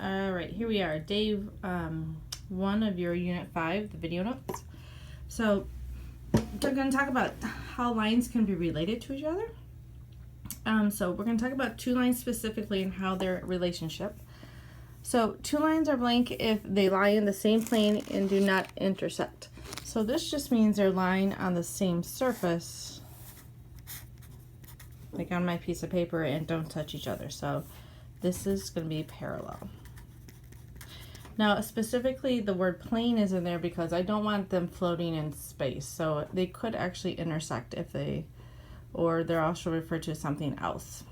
All right, here we are, day 1 of your Unit 5, the video notes. So we're going to talk about how lines can be related to each other. So we're going to talk about two lines specifically and how their relationship. So two lines are blank if they lie in the same plane and do not intersect. So this just means they're lying on the same surface, like on my piece of paper, and don't touch each other. So this is going to be parallel. Now, specifically, the word plane is in there because I don't want them floating in space. So they could actually intersect if they, or they're also referred to as something else.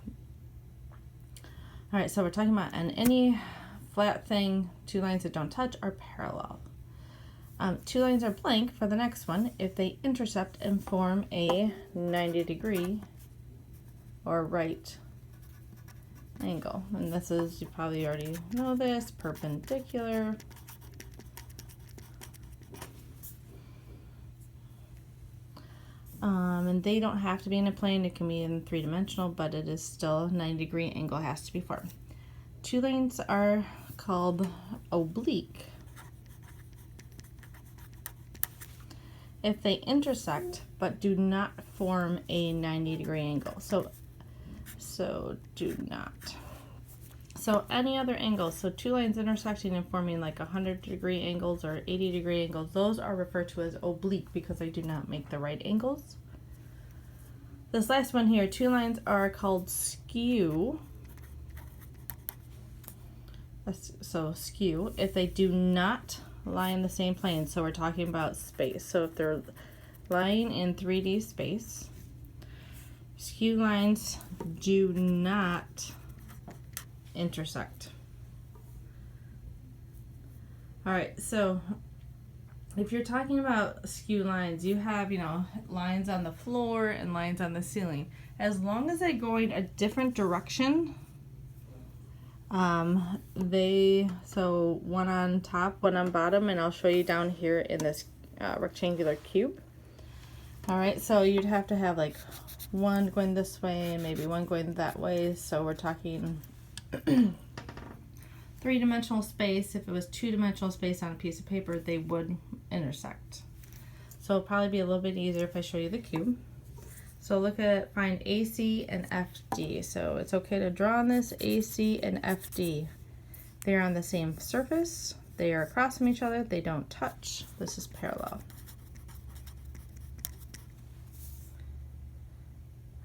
All right, so we're talking about on any flat thing, two lines that don't touch are parallel. Two lines are blank for the next one if they intercept and form a 90-degree or right angle. And this is, you probably already know this, perpendicular. And they don't have to be in a plane, it can be in three-dimensional, but it is still a 90-degree angle has to be formed. Two lines are called oblique if they intersect but do not form a 90-degree angle. So do not. So any other angles, so two lines intersecting and forming like 100-degree angles or 80-degree angles, those are referred to as oblique because they do not make the right angles. This last one here, two lines are called skew. So skew if they do not lie in the same plane. So we're talking about space. So if they're lying in 3D space, skew lines do not intersect. All right, so if you're talking about skew lines, you have, lines on the floor and lines on the ceiling. As long as they're going a different direction, so one on top, one on bottom, and I'll show you down here in this rectangular cube. All right, so you'd have to have like one going this way and maybe one going that way. So we're talking three-dimensional space. If it was two-dimensional space on a piece of paper, they would intersect. So it'll probably be a little bit easier if I show you the cube. So find AC and FD. So it's okay to draw on this. AC and FD. They're on the same surface. They are across from each other. They don't touch. This is parallel.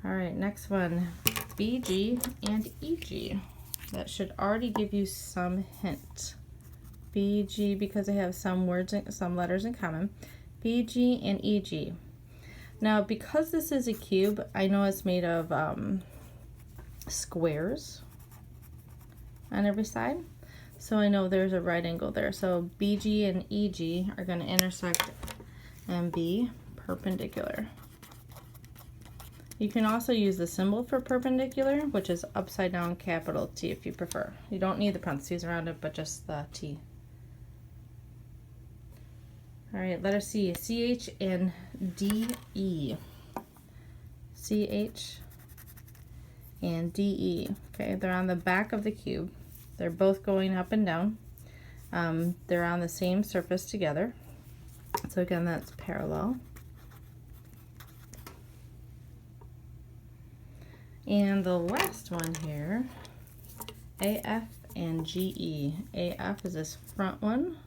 All right, next one, BG and EG. That should already give you some hint. BG, because they have some letters in common. BG and EG. Now, because this is a cube, I know it's made of squares on every side. So I know there's a right angle there. So BG and EG are going to intersect and be perpendicular. You can also use the symbol for perpendicular, which is upside down capital T if you prefer. You don't need the parentheses around it, but just the T. All right, letter C, CH and DE. CH and DE. Okay, they're on the back of the cube. They're both going up and down. They're on the same surface together. So again, that's parallel. And the last one here, AF and GE. AF is this front one,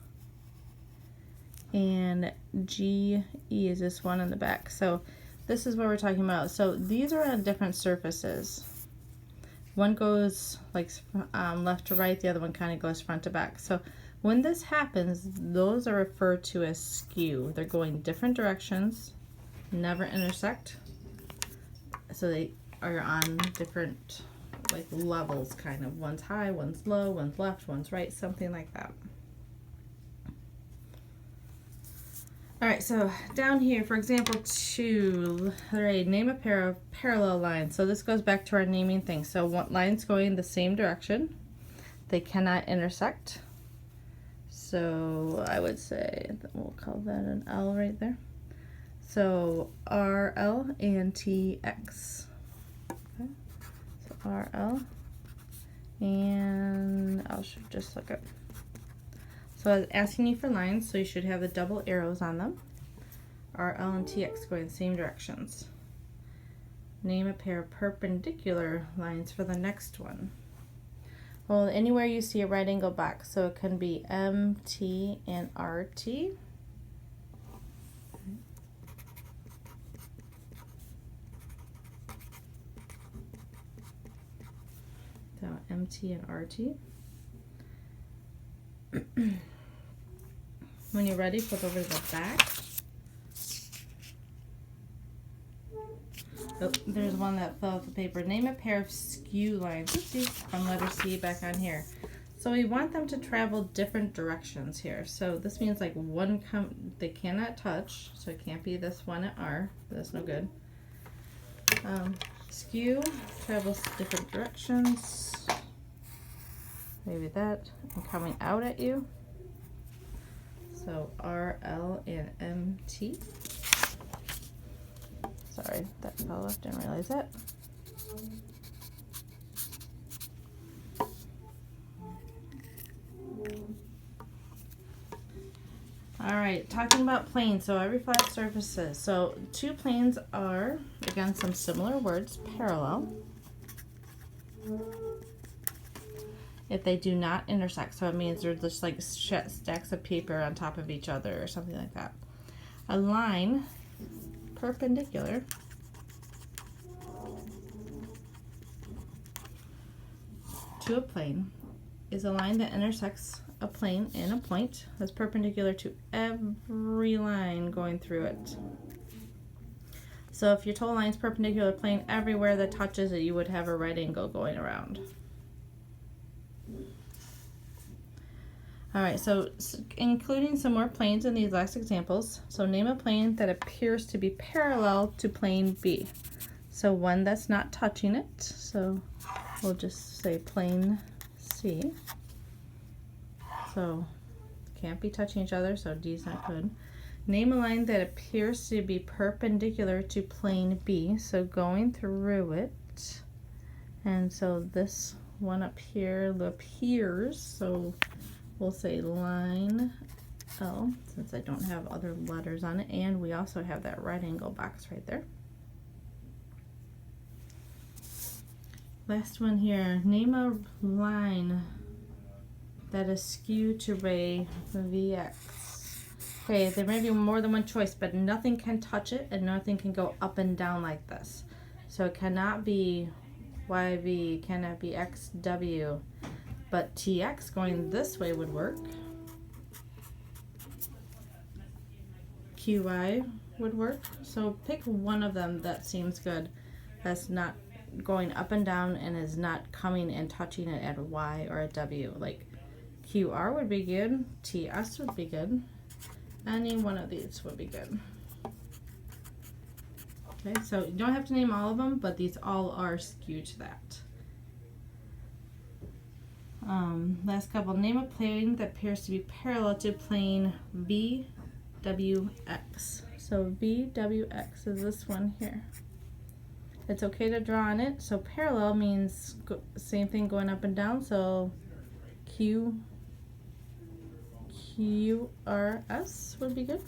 and GE is this one in the back. So this is what we're talking about. So these are on different surfaces. One goes like left to right, the other one kind of goes front to back. So when this happens, those are referred to as skew. They're going different directions, never intersect. So they are on different like levels, kind of. One's high, one's low, one's left, one's right, something like that. All right, so down here, for example, name a pair of parallel lines. So this goes back to our naming thing. So lines going the same direction, they cannot intersect. So I would say that we'll call that an L right there. So RL and TX. Okay. So RL And I'll just look up. So I was asking you for lines, so you should have the double arrows on them. R, L, and TX going the same directions. Name a pair of perpendicular lines for the next one. Well, anywhere you see a right angle box, so it can be MT and RT. So MT and RT. When you're ready, flip over to the back. Oh, there's one that fell off the paper. Name a pair of skew lines. Oopsie, from letter C back on here. So we want them to travel different directions here. So this means like they cannot touch. So it can't be this one at R. That's no good. Skew travels different directions. Maybe that, and coming out at you. So R, L, and MT. Sorry, that fell off, didn't realize that. Alright, talking about planes, so every flat surfaces. So two planes are, again, some similar words, parallel. If they do not intersect, so it means they're just like stacks of paper on top of each other or something like that. A line perpendicular to a plane is a line that intersects a plane and a point that's perpendicular to every line going through it. So if your total line is perpendicular to a plane, everywhere that touches it, you would have a right angle going around. Alright, so including some more planes in these last examples. So name a plane that appears to be parallel to plane B. So one that's not touching it. So we'll just say plane C. So can't be touching each other, so D is not good. Name a line that appears to be perpendicular to plane B. So going through it. And so this one up here appears, so we'll say line L, since I don't have other letters on it, and we also have that right angle box right there. Last one here, name a line that is skewed to ray VX. Okay, there may be more than one choice, but nothing can touch it and nothing can go up and down like this. So it cannot be YV, cannot be XW. But TX going this way would work. QY would work. So pick one of them that seems good. That's not going up and down and is not coming and touching it at a Y or a W. Like QR would be good. TS would be good. Any one of these would be good. Okay, so you don't have to name all of them, but these all are skewed to that. Last couple, name a plane that appears to be parallel to plane VWX. So VWX is this one here. It's okay to draw on it. So parallel means same thing going up and down. So QRS would be good.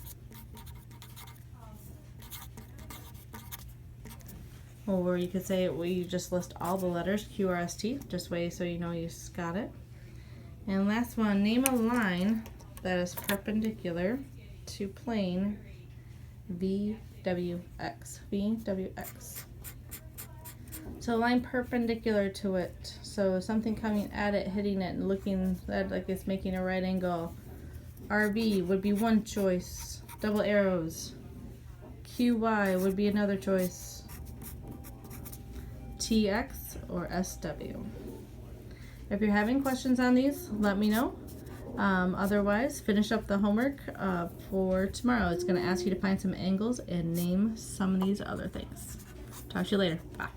Or you could say you just list all the letters, QRST, just way so you know you got it. And last one, name a line that is perpendicular to plane VWX. VWX. So a line perpendicular to it. So something coming at it, hitting it, and looking at like it's making a right angle. RV would be one choice. Double arrows. QY would be another choice. TX or SW. If you're having questions on these, let me know. Otherwise, finish up the homework for tomorrow. It's going to ask you to find some angles and name some of these other things. Talk to you later. Bye.